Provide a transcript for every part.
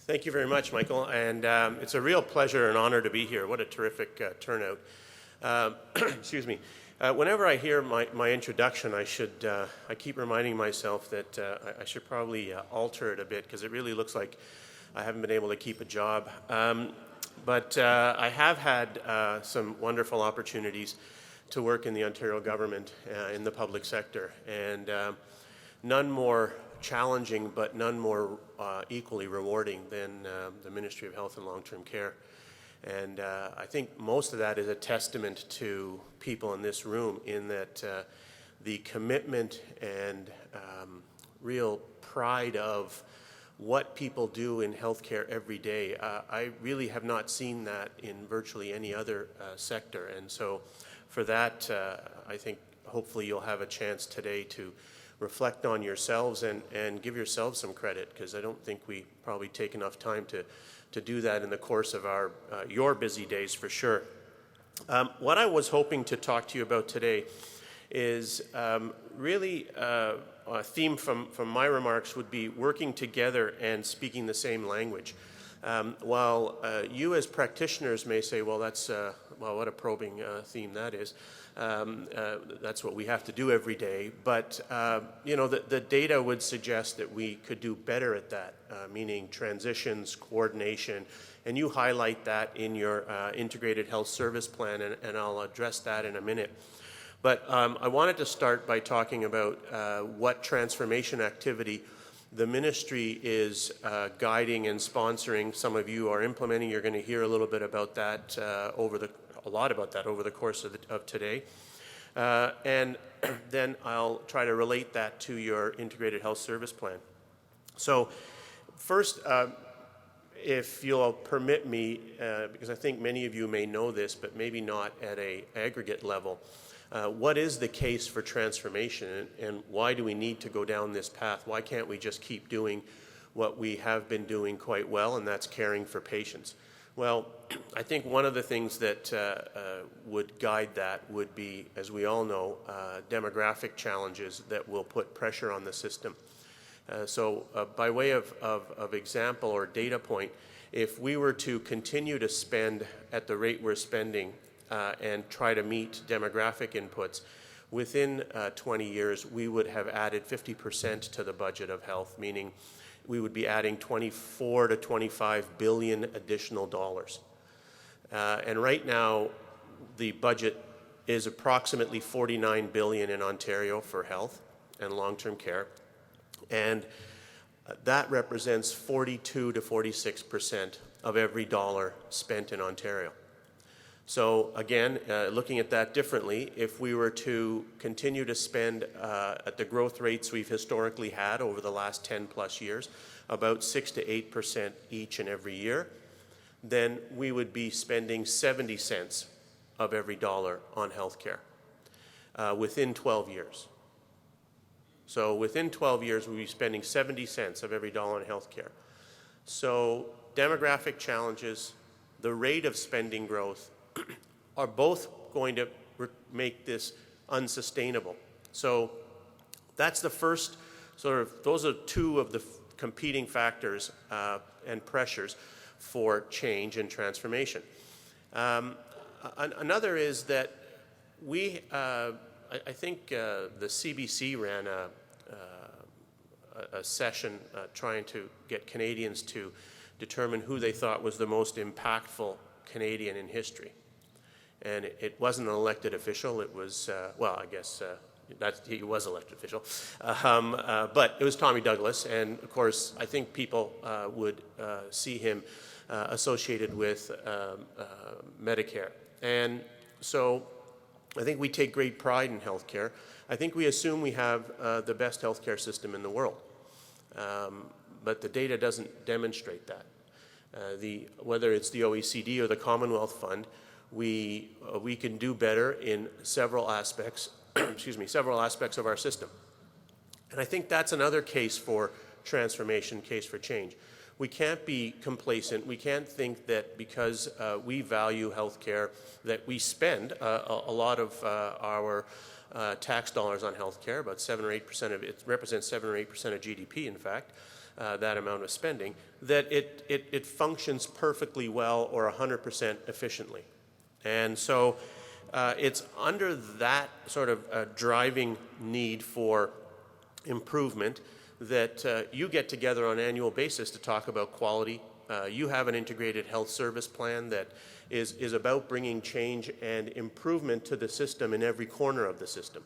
Thank you very much, Michael, and it's a real pleasure and honor to be here. What a terrific turnout. Excuse me. Whenever I hear my introduction, I keep reminding myself that I should probably alter it a bit because it really looks like I haven't been able to keep a job. But I have had some wonderful opportunities to work in the Ontario government in the public sector, and none more challenging but none more equally rewarding than the Ministry of Health and Long-Term Care. And I think most of that is a testament to people in this room in that the commitment and real pride of what people do in healthcare every day. I really have not seen that in virtually any other sector. And so for that, I think hopefully you'll have a chance today to reflect on yourselves and give yourselves some credit, because I don't think we probably take enough time to do that in the course of your busy days for sure. What I was hoping to talk to you about today is really a theme from my remarks would be working together and speaking the same language. While you as practitioners may say, well, that's what a probing theme that is. That's what we have to do every day. But the data would suggest that we could do better at that, meaning transitions, coordination, and you highlight that in your integrated health service plan, and I'll address that in a minute. But I wanted to start by talking about what transformation activity the ministry is guiding and sponsoring. Some of you are implementing. You're going to hear a little bit about that a lot about that over the course of today. And then I'll try to relate that to your integrated health service plan. So first, if you'll permit me, because I think many of you may know this, but maybe not at an aggregate level, what is the case for transformation, and why do we need to go down this path? Why can't we just keep doing what we have been doing quite well, and that's caring for patients? Well, I think one of the things that would guide that would be, as we all know, demographic challenges that will put pressure on the system. So by way of example or data point, if we were to continue to spend at the rate we're spending and try to meet demographic inputs, within 20 years we would have added 50% to the budget of health, meaning we would be adding 24 to 25 billion additional dollars. And right now, the budget is approximately 49 billion in Ontario for health and long-term care. And that represents 42 to 46% of every dollar spent in Ontario. So again, looking at that differently, if we were to continue to spend at the growth rates we've historically had over the last 10 plus years, about 6 to 8% each and every year, then we would be spending 70 cents of every dollar on healthcare within 12 years. So within 12 years, we'll be spending 70 cents of every dollar on healthcare. So demographic challenges, the rate of spending growth, are both going to make this unsustainable. So that's the first those are two of the competing factors and pressures for change and transformation. Another is that I think the CBC ran a session trying to get Canadians to determine who they thought was the most impactful Canadian in history. And it wasn't an elected official. It was, he was elected official. But it was Tommy Douglas. And of course, I think people would see him associated with Medicare. And so I think we take great pride in healthcare. I think we assume we have the best healthcare system in the world. But the data doesn't demonstrate that. Whether it's the OECD or the Commonwealth Fund, we can do better in several aspects, several aspects of our system. And I think that's another case for transformation, case for change. We can't be complacent. We can't think that because we value healthcare that we spend a lot of our tax dollars on healthcare, about 7 or 8% of it represents 7 or 8% of GDP, in fact. that amount of spending, that it functions perfectly well or 100% efficiently. And so it's under that sort of driving need for improvement that you get together on an annual basis to talk about quality. You have an integrated health service plan that is about bringing change and improvement to the system in every corner of the system.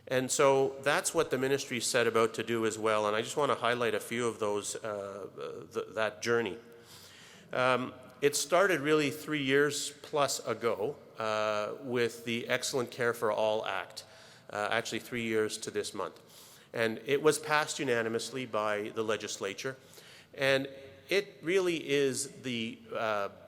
And so that's what the ministry set about to do as well, and I just want to highlight a few of those, that journey. It started really 3 years plus ago with the Excellent Care for All Act, actually 3 years to this month. And it was passed unanimously by the legislature, and it really is the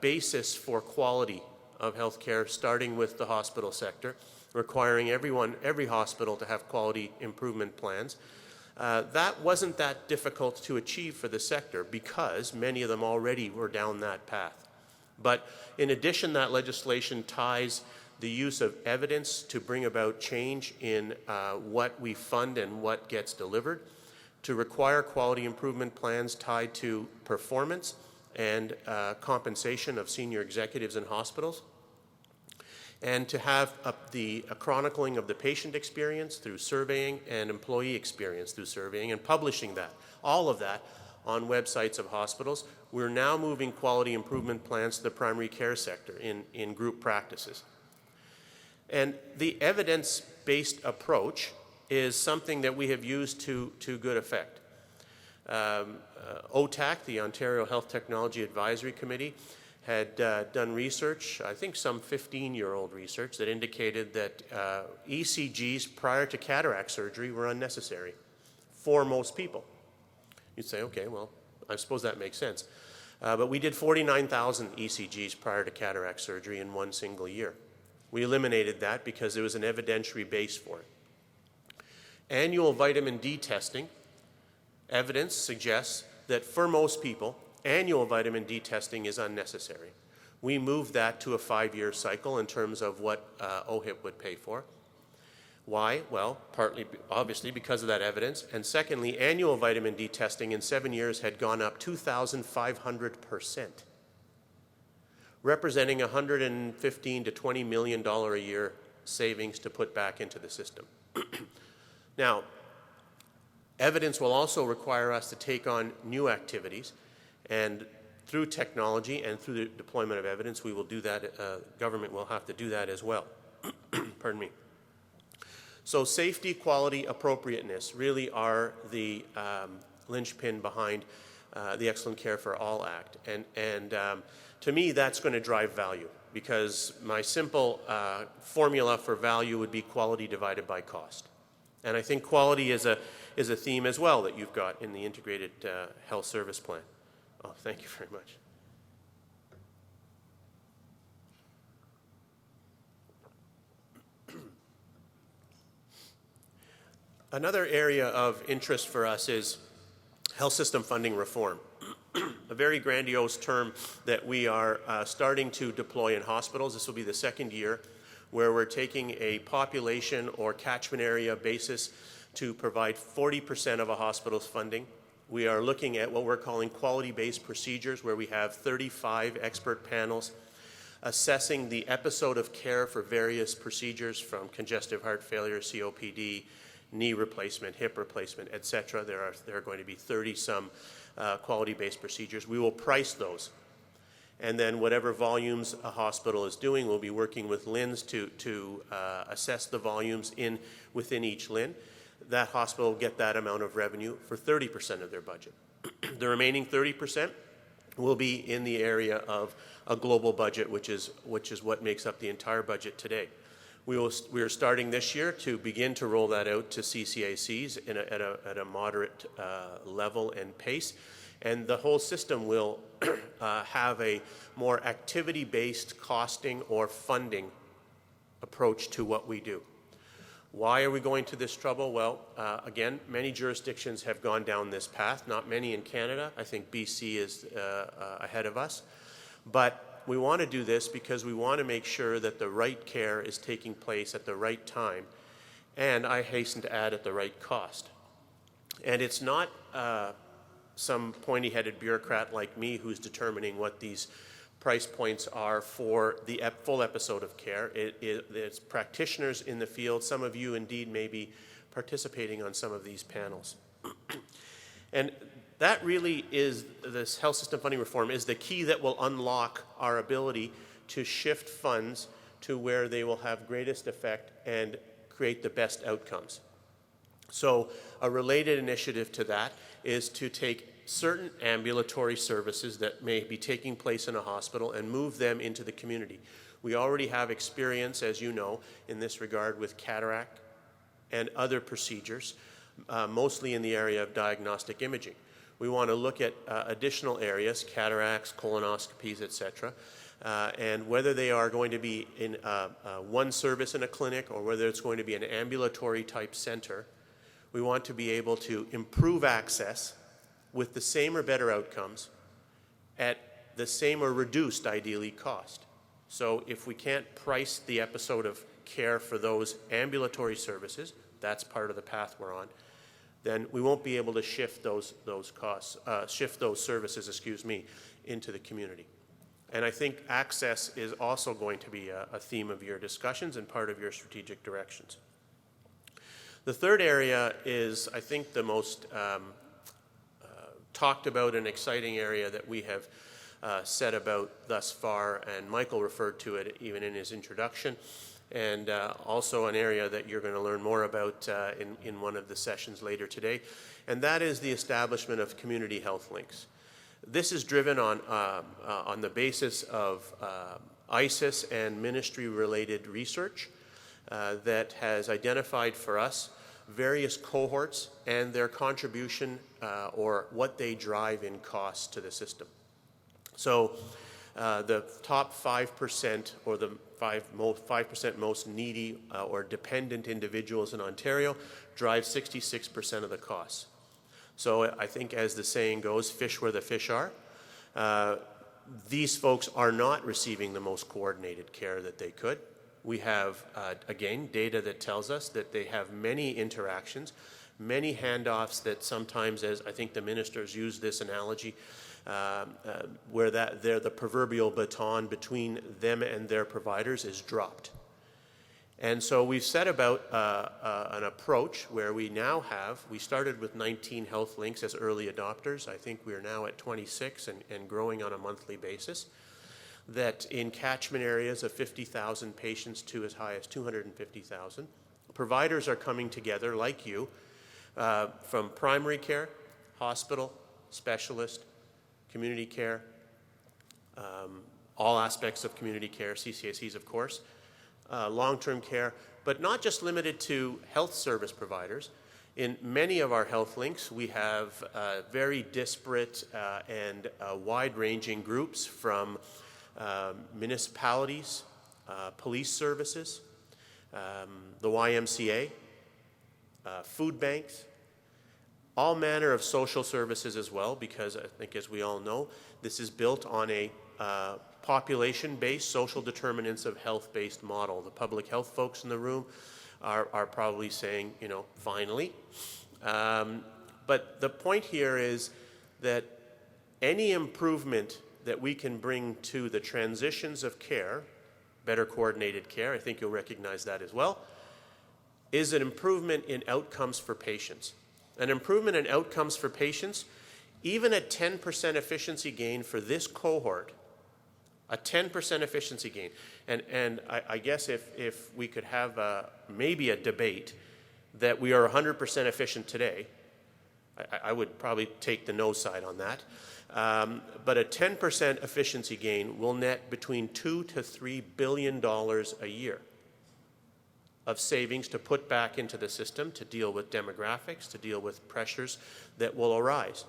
basis for quality of healthcare, starting with the hospital sector, requiring every hospital to have quality improvement plans. That wasn't that difficult to achieve for the sector because many of them already were down that path. But in addition, that legislation ties the use of evidence to bring about change in what we fund and what gets delivered, to require quality improvement plans tied to performance and compensation of senior executives in hospitals, and to have a chronicling of the patient experience through surveying and employee experience through surveying and publishing that, all of that on websites of hospitals. We're now moving quality improvement plans to the primary care sector in group practices. And the evidence-based approach is something that we have used to good effect. OTAC, the Ontario Health Technology Advisory Committee, had done research, I think some 15-year-old research, that indicated that ECGs prior to cataract surgery were unnecessary for most people. You'd say, okay, well, I suppose that makes sense. But we did 49,000 ECGs prior to cataract surgery in one single year. We eliminated that because there was an evidentiary base for it. Annual vitamin D testing, evidence suggests that for most people, annual vitamin D testing is unnecessary. We moved that to a 5-year cycle in terms of what OHIP would pay for. Why? Well, partly, obviously, because of that evidence. And secondly, annual vitamin D testing in 7 years had gone up 2,500%, representing $115 to $20 million a year savings to put back into the system. Now, evidence will also require us to take on new activities, and through technology and through the deployment of evidence, we will do that. Government will have to do that as well. Pardon me. So safety, quality, appropriateness really are the linchpin behind the Excellent Care for All Act. And to me, that's going to drive value, because my simple formula for value would be quality divided by cost. And I think quality is a theme as well that you've got in the Integrated Health Service Plan. Oh, thank you very much. Another area of interest for us is health system funding reform, a very grandiose term that we are starting to deploy in hospitals. This will be the second year where we're taking a population or catchment area basis to provide 40% of a hospital's funding. We are looking at what we're calling quality-based procedures, where we have 35 expert panels assessing the episode of care for various procedures, from congestive heart failure, COPD, knee replacement, hip replacement, etc. There are going to be 30-some quality-based procedures. We will price those. And then whatever volumes a hospital is doing, we'll be working with LHINs to assess the volumes within each LHIN. That hospital will get that amount of revenue for 30% of their budget. The remaining 30% will be in the area of a global budget, which is what makes up the entire budget today. We are starting this year to begin to roll that out to CCACs at a moderate level and pace. And the whole system will have a more activity-based costing or funding approach to what we do. Why are we going to this trouble? Well, again, many jurisdictions have gone down this path, not many in Canada. I think BC is ahead of us. But we want to do this because we want to make sure that the right care is taking place at the right time, and I hasten to add, at the right cost. And it's not some pointy-headed bureaucrat like me who's determining what these price points are for the full episode of care. It's practitioners in the field. Some of you indeed may be participating on some of these panels. And that really is, this health system funding reform is the key that will unlock our ability to shift funds to where they will have greatest effect and create the best outcomes. So a related initiative to that is to take certain ambulatory services that may be taking place in a hospital and move them into the community. We already have experience, as you know, in this regard with cataract and other procedures, mostly in the area of diagnostic imaging. We want to look at additional areas, cataracts, colonoscopies, etc., and whether they are going to be in one service in a clinic or whether it's going to be an ambulatory type center. We want to be able to improve access with the same or better outcomes at the same or reduced, ideally, cost. So if we can't price the episode of care for those ambulatory services, that's part of the path we're on, then we won't be able to shift those services, into the community. And I think access is also going to be a theme of your discussions and part of your strategic directions. The third area is, I think, the most talked about and exciting area that we have said about thus far, and Michael referred to it even in his introduction, and also an area that you're going to learn more about in one of the sessions later today, and that is the establishment of community health links. This is driven on the basis of ISIS and ministry-related research that has identified for us various cohorts and their contribution or what they drive in costs to the system. So the top 5% or the 5% most needy or dependent individuals in Ontario drive 66% of the costs. So I think, as the saying goes, fish where the fish are. These folks are not receiving the most coordinated care that they could. We have, again, data that tells us that they have many interactions, many handoffs that sometimes, as I think the ministers use this analogy, where the proverbial baton between them and their providers is dropped. And so we've set about an approach where we started with 19 health links as early adopters. I think we're now at 26 and growing on a monthly basis. That in catchment areas of 50,000 patients to as high as 250,000, providers are coming together like you from primary care, hospital, specialist, community care, all aspects of community care, CCACs of course, long-term care, but not just limited to health service providers. In many of our health links, we have very disparate and wide-ranging groups from municipalities, police services, the YMCA, food banks, all manner of social services as well, because I think, as we all know, this is built on a population-based, social determinants of health-based model. The public health folks in the room are probably saying, finally. But the point here is that any improvement that we can bring to the transitions of care, better coordinated care, I think you'll recognize that as well, is an improvement in outcomes for patients. An improvement in outcomes for patients, even a 10% efficiency gain for this cohort, a 10% efficiency gain. And I guess if we could have maybe a debate that we are 100% efficient today, I would probably take the no side on that. But a 10% efficiency gain will net between $2 to $3 billion a year of savings to put back into the system to deal with demographics, to deal with pressures that will arise.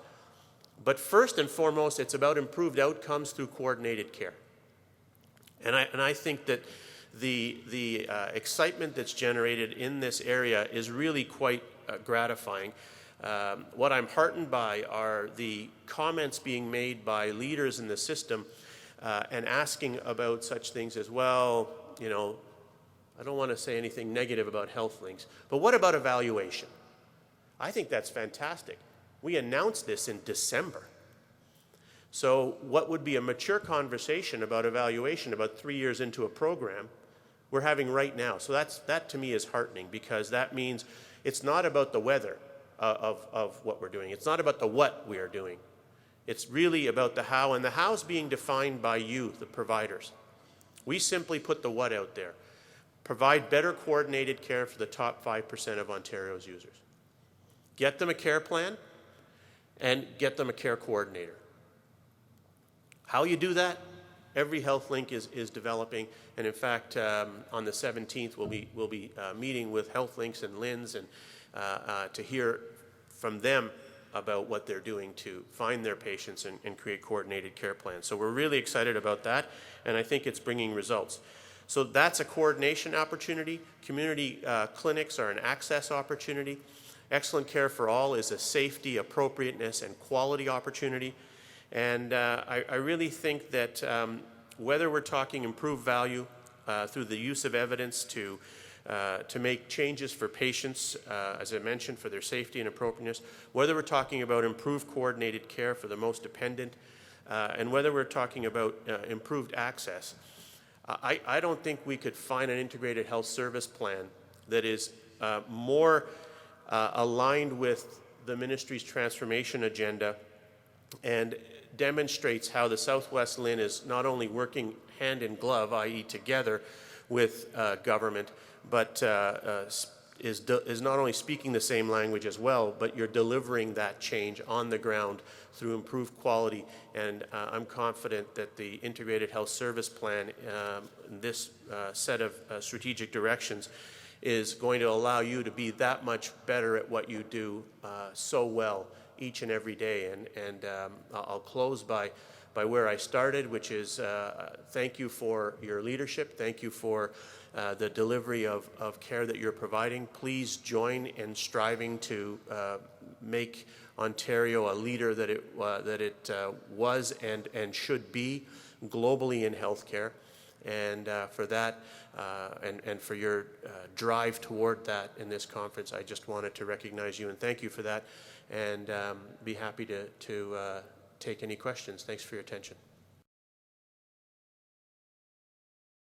But first and foremost, it's about improved outcomes through coordinated care. And I think that the excitement that's generated in this area is really quite gratifying. What I'm heartened by are the comments being made by leaders in the system and asking about such things as, well, I don't want to say anything negative about health links, but what about evaluation? I think that's fantastic. We announced this in December. So what would be a mature conversation about evaluation about 3 years into a program, we're having right now. So that to me is heartening, because that means it's not about the whether of what we're doing. It's not about the what we are doing. It's really about the how, and the how's being defined by you, the providers. We simply put the what out there. Provide better coordinated care for the top 5% of Ontario's users. Get them a care plan and get them a care coordinator. How you do that? Every health link is developing, and in fact, on the 17th, we'll be meeting with health links and LHINs and to hear from them about what they're doing to find their patients and create coordinated care plans. So we're really excited about that, and I think it's bringing results. So that's a coordination opportunity. Community clinics are an access opportunity. Excellent Care for All is a safety, appropriateness, and quality opportunity. And I really think that whether we're talking improved value through the use of evidence to make changes for patients, as I mentioned, for their safety and appropriateness, whether we're talking about improved coordinated care for the most dependent, and whether we're talking about improved access, I don't think we could find an integrated health service plan that is more aligned with the ministry's transformation agenda and demonstrates how the Southwest LHIN is not only working hand in glove, i.e. together with government, but is not only speaking the same language as well, but you're delivering that change on the ground through improved quality. And I'm confident that the Integrated Health Service Plan, this set of strategic directions, is going to allow you to be that much better at what you do so well each and every day. And I'll close by where I started, which is thank you for your leadership. Thank you for the delivery of care that you're providing. Please join in striving to make Ontario a leader that it was and should be globally in healthcare. And for that, and for your drive toward that in this conference, I just wanted to recognize you and thank you for that, and be happy to take any questions. Thanks for your attention.